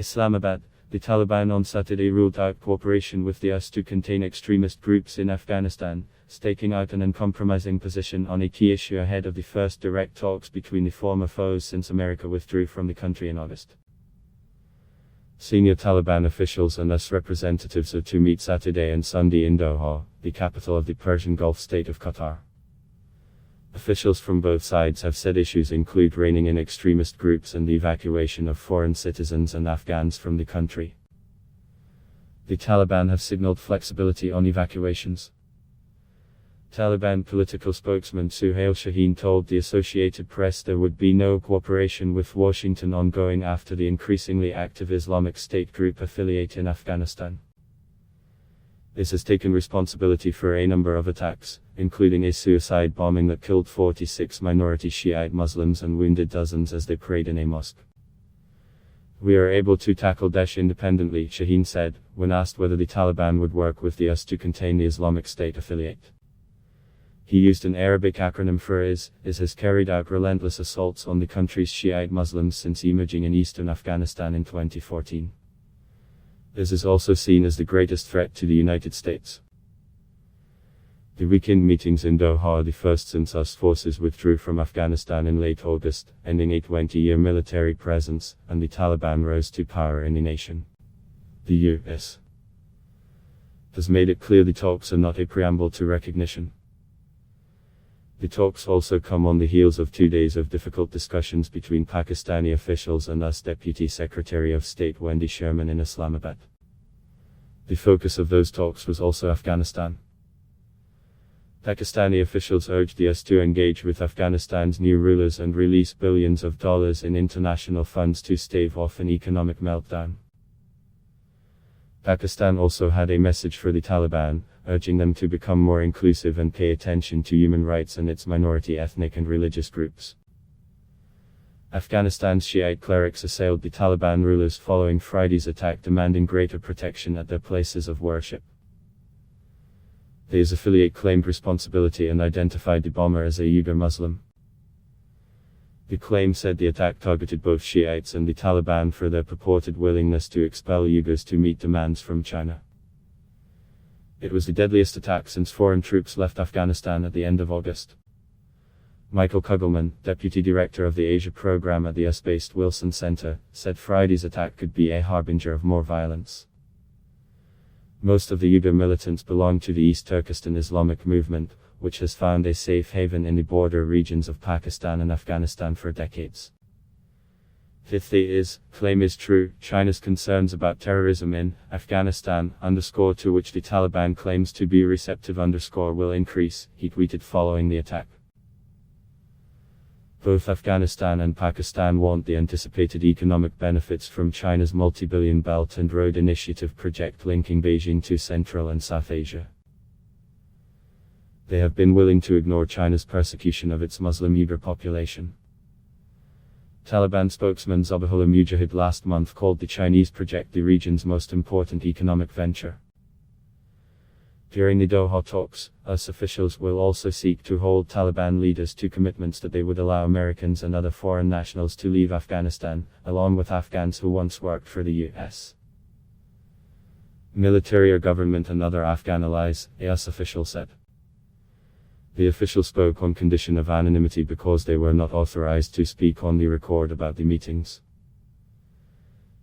Islamabad, the Taliban on Saturday ruled out cooperation with the US to contain extremist groups in Afghanistan, staking out an uncompromising position on a key issue ahead of the first direct talks between the former foes since America withdrew from the country in August. Senior Taliban officials and US representatives are to meet Saturday and Sunday in Doha, the capital of the Persian Gulf state of Qatar. Officials from both sides have said issues include reining in extremist groups and the evacuation of foreign citizens and Afghans from the country. The Taliban have signaled flexibility on evacuations. Taliban political spokesman Suhail Shaheen told the Associated Press there would be no cooperation with Washington ongoing after the increasingly active Islamic State group affiliate in Afghanistan. This has taken responsibility for a number of attacks, including a suicide bombing that killed 46 minority Shiite Muslims and wounded dozens as they prayed in a mosque. "We are able to tackle Daesh independently," Shaheen said, when asked whether the Taliban would work with the US to contain the Islamic State affiliate. He used an Arabic acronym for IS has carried out relentless assaults on the country's Shiite Muslims since emerging in eastern Afghanistan in 2014. IS is also seen as the greatest threat to the United States. The weekend meetings in Doha are the first since US forces withdrew from Afghanistan in late August, ending a 20-year military presence, and the Taliban rose to power in the nation. The US has made it clear the talks are not a preamble to recognition. The talks also come on the heels of 2 days of difficult discussions between Pakistani officials and US Deputy Secretary of State Wendy Sherman in Islamabad. The focus of those talks was also Afghanistan. Pakistani officials urged the US to engage with Afghanistan's new rulers and release billions of dollars in international funds to stave off an economic meltdown. Pakistan also had a message for the Taliban, urging them to become more inclusive and pay attention to human rights and its minority ethnic and religious groups. Afghanistan's Shiite clerics assailed the Taliban rulers following Friday's attack, demanding greater protection at their places of worship. The IS affiliate claimed responsibility and identified the bomber as a Uyghur Muslim. The claim said the attack targeted both Shiites and the Taliban for their purported willingness to expel Uyghurs to meet demands from China. It was the deadliest attack since foreign troops left Afghanistan at the end of August. Michael Kugelman, deputy director of the Asia program at the US-based Wilson Center, said Friday's attack could be a harbinger of more violence. Most of the Uyghur militants belong to the East Turkestan Islamic movement, which has found a safe haven in the border regions of Pakistan and Afghanistan for decades. If the IS claim is true, China's concerns about terrorism in Afghanistan, to which the Taliban claims to be receptive, will increase, he tweeted following the attack. Both Afghanistan and Pakistan want the anticipated economic benefits from China's multi-billion Belt and Road Initiative project linking Beijing to Central and South Asia. They have been willing to ignore China's persecution of its Muslim Uyghur population. Taliban spokesman Zabihullah Mujahid last month called the Chinese project the region's most important economic venture. During the Doha talks, US officials will also seek to hold Taliban leaders to commitments that they would allow Americans and other foreign nationals to leave Afghanistan, along with Afghans who once worked for the US military or government and other Afghan allies, a US official said. The official spoke on condition of anonymity because they were not authorized to speak on the record about the meetings.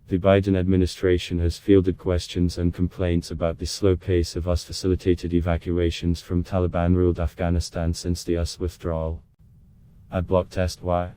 The Biden administration has fielded questions and complaints about the slow pace of US-facilitated evacuations from Taliban-ruled Afghanistan since the US withdrawal. Adblock test why.